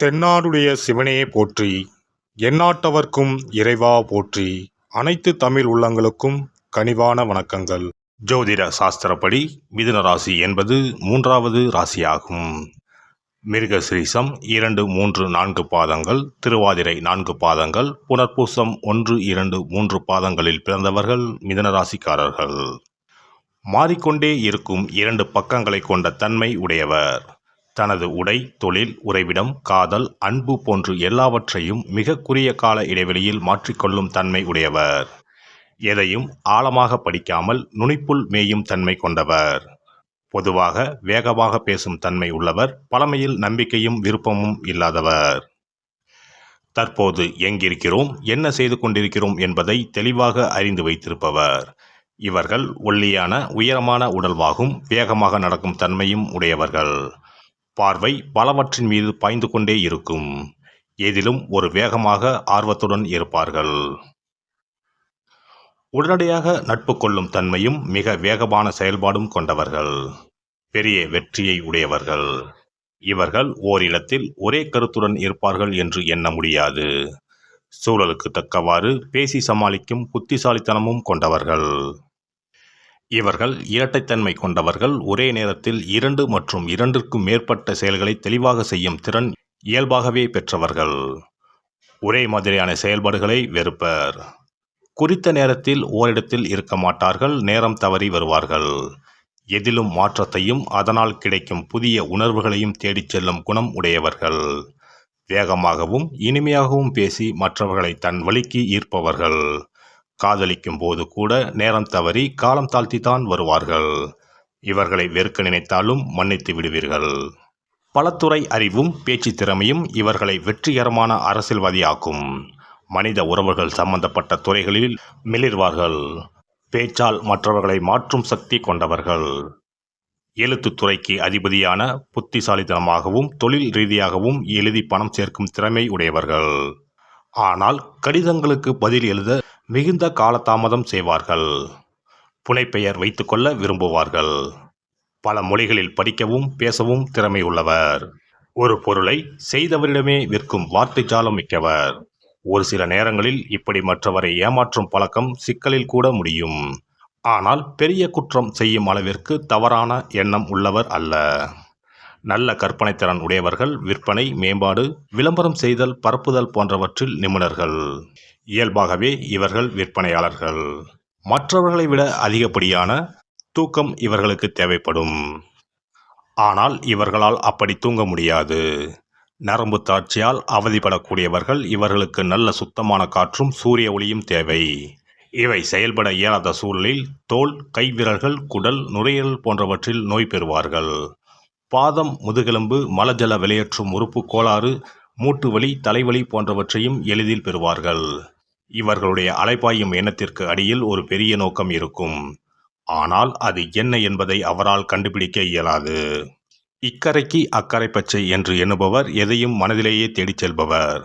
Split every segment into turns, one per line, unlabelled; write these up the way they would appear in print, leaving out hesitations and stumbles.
தென்னாடுடைய சிவனே போற்றி, எந்நாட்டவர்க்கும் இறைவா போற்றி. அனைத்து தமிழ் உள்ளங்களுக்கும் கனிவான வணக்கங்கள். ஜோதிட சாஸ்திரப்படி மிதுன ராசி என்பது 3வது ராசியாகும். மிருகசிரீசம் 2, 3, 4 பாதங்கள், திருவாதிரை 4 பாதங்கள், புனர்பூசம் 1, 2, 3 பாதங்களில் பிறந்தவர்கள் மிதுன ராசிக்காரர்கள். மாறிக்கொண்டே இருக்கும் 2 பக்கங்களை கொண்ட தன்மை உடையவர். தனது உடை, தொழில், உறைவிடம், காதல், அன்பு போன்று எல்லாவற்றையும் மிக குறுகிய கால இடைவெளியில் மாற்றிக்கொள்ளும் தன்மை உடையவர். எதையும் ஆழமாக படிக்காமல் நுனிப்புள் மேயும் தன்மை கொண்டவர். பொதுவாக வேகமாக பேசும் தன்மை உள்ளவர். பழமையில் நம்பிக்கையும் விருப்பமும் இல்லாதவர். தற்போது எங்கிருக்கிறோம், என்ன செய்து கொண்டிருக்கிறோம் என்பதை தெளிவாக அறிந்து வைத்திருப்பவர். இவர்கள் ஒல்லியான உயரமான உடல்வாகும் வேகமாக நடக்கும் தன்மையும் உடையவர்கள். பார்வை பலவற்றின் மீது பாய்ந்து கொண்டே இருக்கும். எதிலும் ஒரு வேகமாக ஆர்வத்துடன் இருப்பார்கள். உடனடியாக நட்பு கொள்ளும் தன்மையும் மிக வேகமான செயல்பாடும் கொண்டவர்கள். பெரிய வெற்றியை உடையவர்கள். இவர்கள் ஓரிடத்தில் ஒரே கருத்துடன் இருப்பார்கள் என்று எண்ண முடியாது. சூழலுக்கு தக்கவாறு பேசி சமாளிக்கும் புத்திசாலித்தனமும் கொண்டவர்கள். இவர்கள் இரட்டைத்தன்மை கொண்டவர்கள். ஒரே நேரத்தில் 2 மற்றும் 2க்கும் மேற்பட்ட செயல்களை தெளிவாக செய்யும் திறன் இயல்பாகவே பெற்றவர்கள். ஒரே மாதிரியான செயல்பாடுகளை வெறுப்பர். குறித்த நேரத்தில் ஓரிடத்தில் இருக்க மாட்டார்கள். நேரம் தவறி வருவார்கள். எதிலும் மாற்றத்தையும் அதனால் கிடைக்கும் புதிய உணர்வுகளையும் தேடிச் செல்லும் குணம் உடையவர்கள். வேகமாகவும் இனிமையாகவும் பேசி மற்றவர்களை தன் வழிக்கு ஈர்ப்பவர்கள். காதலிக்கும் போது கூட நேரம் தவறி காலம் தாழ்த்தித்தான் வருவார்கள். இவர்களை வெறுக்க நினைத்தாலும் மன்னித்து விடுவீர்கள். பலத்துறை அறிவும் பேச்சு திறமையும் இவர்களை வெற்றிகரமான அரசியல்வாதியாக்கும். மனித உறவுகள் சம்பந்தப்பட்ட துறைகளில் மிளிர்வார்கள். பேச்சால் மற்றவர்களை மாற்றும் சக்தி கொண்டவர்கள். எழுத்துத்துறைக்கு அதிபதியான புத்திசாலித்தனமாகவும் தொழில் ரீதியாகவும் எழுதி பணம் சேர்க்கும் திறமை உடையவர்கள். ஆனால் கடிதங்களுக்கு பதில் எழுத மிகுந்த காலதாமதம் செய்வார்கள். புனைப்பெயர் வைத்துக்கொள்ள விரும்புவார்கள். பல மொழிகளில் படிக்கவும் பேசவும் திறமை உள்ளவர். ஒரு பொருளை செய்தவரிடமே விற்கும் வார்த்தை ஜாலம் மிக்கவர். ஒரு சில நேரங்களில் இப்படி மற்றவரை ஏமாற்றும் பழக்கம் சிக்கலில் கூட முடியும். ஆனால் பெரிய குற்றம் செய்யும் அளவிற்கு தவறான எண்ணம் உள்ளவர் அல்ல. நல்ல கற்பனை திறன் உடையவர்கள். விற்பனை, மேம்பாடு, விளம்பரம் செய்தல், பரப்புதல் போன்றவற்றில் நிபுணர்கள். இயல்பாகவே இவர்கள் விற்பனையாளர்கள். மற்றவர்களை விட அதிகப்படியான தூக்கம் இவர்களுக்கு தேவைப்படும். ஆனால் இவர்களால் அப்படி தூங்க முடியாது. நரம்பு தாட்சியால் அவதிப்படக்கூடியவர்கள். இவர்களுக்கு நல்ல சுத்தமான காற்றும் சூரிய ஒளியும் தேவை. இவை செயல்பட இயலாத சூழலில் தோல், கைவிரல்கள், குடல், நுரையீரல் போன்றவற்றில் நோய் பெறுவார்கள். பாதம், முதுகெலும்பு, மலஜல வெளியேற்றும் உறுப்பு கோளாறு, மூட்டு வலி, தலைவலி போன்றவற்றையும் எளிதில் பெறுவார்கள். இவர்களுடைய அலைபாயும் எண்ணத்திற்கு அடியில் ஒரு பெரிய நோக்கம் இருக்கும். ஆனால் அது என்ன என்பதை அவரால் கண்டுபிடிக்க இயலாது. இக்கரைக்கு அக்கறை பச்சை என்று எண்ணுபவர். எதையும் மனதிலேயே தேடிச் செல்பவர்.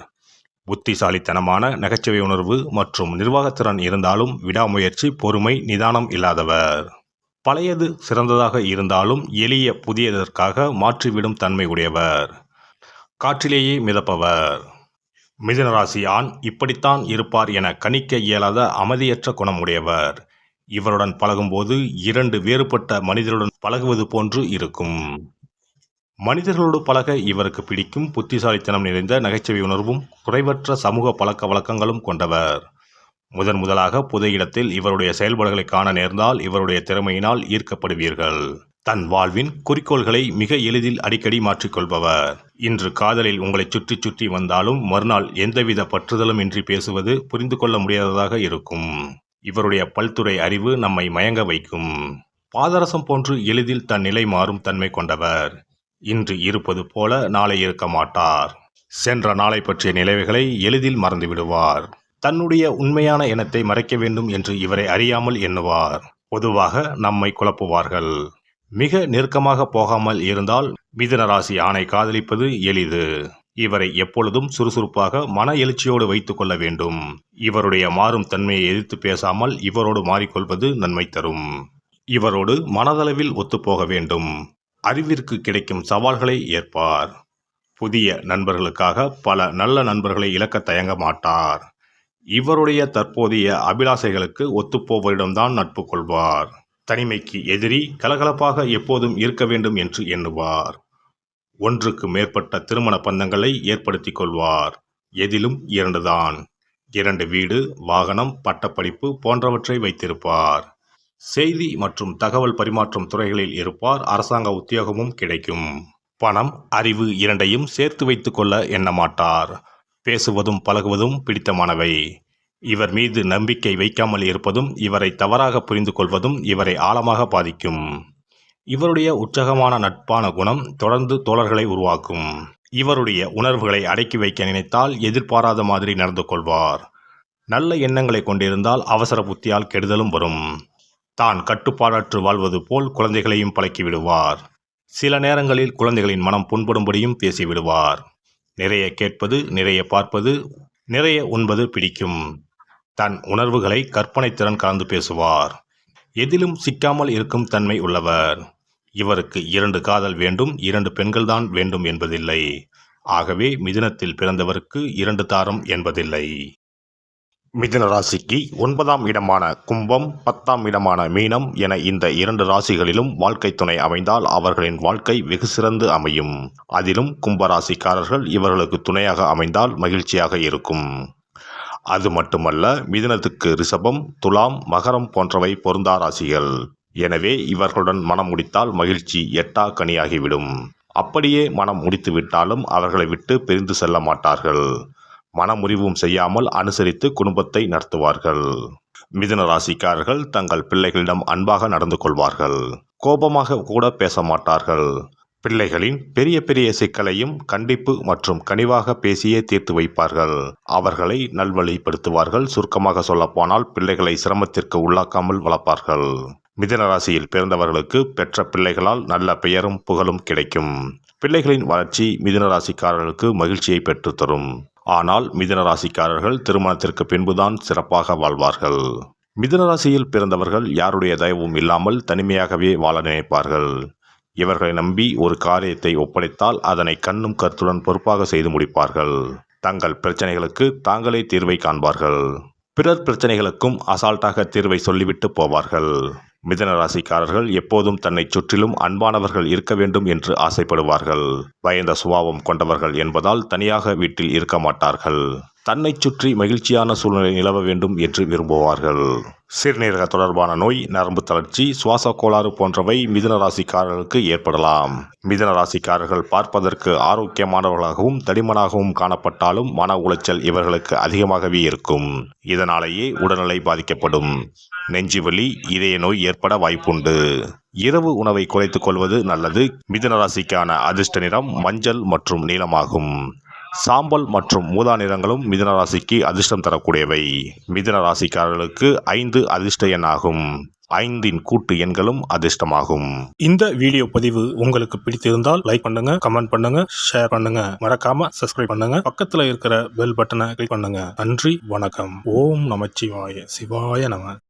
புத்திசாலித்தனமான நகைச்சுவை உணர்வு மற்றும் நிர்வாகத்திறன் இருந்தாலும் விடாமுயற்சி, பொறுமை, நிதானம் இல்லாதவர். பழையது சிறந்ததாக இருந்தாலும் எளிய புதியதற்காக மாற்றிவிடும் தன்மை உடையவர். காற்றிலேயே மிதப்பவர். மிதுனராசி ஆண் இப்படித்தான் இருப்பார் என கணிக்க இயலாத அமைதியற்ற குணம் உடையவர். இவருடன் பழகும்போது 2 வேறுபட்ட மனிதருடன் பழகுவது போன்று இருக்கும். மனிதர்களோடு பழக இவருக்கு பிடிக்கும். புத்திசாலித்தனம் நிறைந்த நகைச்சுவை உணர்வும் குறைவற்ற சமூக பழக்க வழக்கங்களும் கொண்டவர். முதலாக பொது இடத்தில் இவருடைய செயல்பாடுகளை காண நேர்ந்தால் இவருடைய திறமையினால் ஈர்க்கப்படுவீர்கள். தன் வாழ்வின் குறிக்கோள்களை மிக எளிதில் அடிக்கடி மாற்றிக்கொள்பவர். இன்று காதலில் உங்களை சுற்றி சுற்றி வந்தாலும் மறுநாள் எந்தவித பற்றுதலும் இன்றி பேசுவது புரிந்து கொள்ள முடியாததாக இருக்கும். இவருடைய பல்துறை அறிவு நம்மை மயங்க வைக்கும். பாதரசம் போன்று எளிதில் தன் நிலை மாறும் தன்மை கொண்டவர். இன்று இருப்பது போல நாளை இருக்க மாட்டார். சென்ற நாளை பற்றிய நினைவுகளை எளிதில் மறந்து விடுவார். தன்னுடைய உண்மையான எண்ணத்தை மறைக்க வேண்டும் என்று இவரை அறியாமல் எண்ணுவார். பொதுவாக நம்மை குழப்புவார்கள். மிக நெருக்கமாக போகாமல் இருந்தால் மிதுன ராசி ஆணை காதலிப்பது எளிது. இவரை எப்பொழுதும் சுறுசுறுப்பாக மன எழுச்சியோடு வைத்துக் கொள்ள வேண்டும். இவருடைய மாறும் தன்மையை எதிர்த்து பேசாமல் இவரோடு மாறிக்கொள்வது நன்மை தரும். இவரோடு மனதளவில் ஒத்துப்போக வேண்டும். அறிவிற்கு கிடைக்கும் சவால்களை ஏற்பார். புதிய நண்பர்களுக்காக பல நல்ல நண்பர்களை இழக்க தயங்க மாட்டார். இவருடைய தற்போதைய அபிலாசைகளுக்கு ஒத்துப்போவரிடம்தான் நட்பு கொள்வார். தனிமைக்கு எதிரி, கலகலப்பாக எப்போதும் இருக்க வேண்டும் என்று எண்ணுவார். ஒன்றுக்கு மேற்பட்ட திருமண பந்தங்களை ஏற்படுத்திக் கொள்வார். எதிலும் 2 தான். 2 வீடு, வாகனம், பட்டப்படிப்பு போன்றவற்றை வைத்திருப்பார். செய்தி மற்றும் தகவல் பரிமாற்றம் துறைகளில் இருப்பார். அரசாங்க உத்தியோகமும் கிடைக்கும். பணம், அறிவு இரண்டையும் சேர்த்து வைத்துக் கொள்ள எண்ணமாட்டார். பேசுவதும் பழகுவதும் பிடித்தமானவை. இவர் மீது நம்பிக்கை வைக்காமல் இருப்பதும், இவரை தவறாக புரிந்து கொள்வதும் இவரை ஆழமாக பாதிக்கும். இவருடைய உற்சாகமான நட்பான குணம் தொடர்ந்து தோழர்களை உருவாக்கும். இவருடைய உணர்வுகளை அடக்கி வைக்க நினைத்தால் எதிர்பாராத மாதிரி நடந்து கொள்வார். நல்ல எண்ணங்களை கொண்டிருந்தால் அவசர புத்தியால் கெடுதலும் வரும். தான் கட்டுப்பாடற்று வாழ்வது போல் குழந்தைகளையும் பழக்கிவிடுவார். சில நேரங்களில் குழந்தைகளின் மனம் புண்படும்படியும் பேசிவிடுவார். நிறைய கேட்பது, நிறைய பார்ப்பது, நிறைய உண்பது பிடிக்கும். தன் உணர்வுகளை கற்பனை திறன் கலந்து பேசுவார். எதிலும் சிக்காமல் இருக்கும் தன்மை உள்ளவர். இவருக்கு 2 காதல் வேண்டும், 2 பெண்கள்தான் வேண்டும் என்பதில்லை. ஆகவே மிதுனத்தில் பிறந்தவருக்கு 2 தாரம் என்பதில்லை. மிதுன ராசிக்கு 9ஆம் இடமான கும்பம், 10ஆம் இடமான மீனம் என இந்த 2 ராசிகளிலும் வாழ்க்கை துணை அமைந்தால் அவர்களின் வாழ்க்கை வெகு சிறந்து அமையும். அதிலும் கும்பராசிக்காரர்கள் இவர்களுக்கு துணையாக அமைந்தால் மகிழ்ச்சியாக இருக்கும். அது மட்டுமல்ல, மிதுனத்துக்கு ரிஷபம், துலாம், மகரம் போன்றவை பொருந்தா ராசிகள். எனவே இவர்களுடன் மனம் முடித்தால் மகிழ்ச்சி எட்டா கனியாகிவிடும். அப்படியே மனம் முடித்து விட்டாலும் அவர்களை விட்டு பிரிந்து செல்ல மாட்டார்கள். மனமுறிவும் செய்யாமல் அனுசரித்து குடும்பத்தை நடத்துவார்கள். மிதுன ராசிக்காரர்கள் தங்கள் பிள்ளைகளிடம் அன்பாக நடந்து கொள்வார்கள். கோபமாக கூட பேச மாட்டார்கள். பிள்ளைகளின் பெரிய பெரிய சிக்கலையும் கண்டிப்பு மற்றும் கனிவாக பேசியே தீர்த்து வைப்பார்கள். அவர்களை நல்வழிப்படுத்துவார்கள். சுருக்கமாக சொல்லப்போனால் பிள்ளைகளை சிரமத்திற்கு உள்ளாக்காமல் வளர்ப்பார்கள். மிதுன ராசியில் பிறந்தவர்களுக்கு பெற்ற பிள்ளைகளால் நல்ல பெயரும் புகழும் கிடைக்கும். பிள்ளைகளின் வளர்ச்சி மிதுன ராசிக்காரர்களுக்கு மகிழ்ச்சியை பெற்றுத்தரும். ஆனால் மிதுன ராசிக்காரர்கள் திருமணத்திற்கு பின்புதான் சிறப்பாக வாழ்வார்கள். மிதுன ராசியில் பிறந்தவர்கள் யாருடைய தயவும் இல்லாமல் தனிமையாகவே வாழ நினைப்பார்கள். இவர்களை நம்பி ஒரு காரியத்தை ஒப்படைத்தால் அதனை கண்ணும் கருத்துடன் பொறுப்பாக செய்து முடிப்பார்கள். தங்கள் பிரச்சனைகளுக்கு தாங்களே தீர்வை காண்பார்கள். பிறர் பிரச்சனைகளுக்கும் அசால்ட்டாக தீர்வை சொல்லிவிட்டு போவார்கள். மிதுன ராசிக்காரர்கள் எப்போதும் தன்னை சுற்றிலும் அன்பானவர்கள் இருக்க வேண்டும் என்று ஆசைப்படுவார்கள். பயந்த சுபாவம் கொண்டவர்கள் என்பதால் தனியாக வீட்டில் இருக்க மாட்டார்கள். தன்னை சுற்றி மகிழ்ச்சியான சூழ்நிலை நிலவ வேண்டும் என்று விரும்புவார்கள். சிறுநீரக தொடர்பான நோய், நரம்பு தளர்ச்சி, சுவாச கோளாறு போன்றவை மிதுன ராசிக்காரர்களுக்கு ஏற்படலாம். மிதுன ராசிக்காரர்கள் பார்ப்பதற்கு ஆரோக்கியமானவர்களாகவும் தடிமனாகவும் காணப்பட்டாலும் மன உளைச்சல் இவர்களுக்கு அதிகமாகவே இருக்கும். இதனாலேயே உடல்நிலை பாதிக்கப்படும். நெஞ்சுவலி, இதய நோய் ஏற்பட வாய்ப்புண்டு. இரவு உணவை குறைத்துக் கொள்வது நல்லது. மிதுன ராசிக்கான அதிர்ஷ்ட நிறம் மஞ்சள் மற்றும் நீலமாகும். சாம்பல் மற்றும் ஊதா நிறங்களும் மிதுன ராசிக்கு அதிர்ஷ்டம் தரக்கூடியவை. மிதுன ராசிக்காரர்களுக்கு 5 அதிர்ஷ்ட எண் ஆகும். 5இன் கூட்டு எண்களும் அதிர்ஷ்டமாகும். இந்த வீடியோ பதிவு உங்களுக்கு பிடித்திருந்தால் லைக் பண்ணுங்க, கமெண்ட் பண்ணுங்க, ஷேர் பண்ணுங்க. மறக்காம சப்ஸ்கிரைப் பண்ணுங்க. பக்கத்துல இருக்கிற பெல் பட்டனை கிளிக் பண்ணுங்க. நன்றி, வணக்கம். ஓம் நமச்சிவாய. சிவாய நம.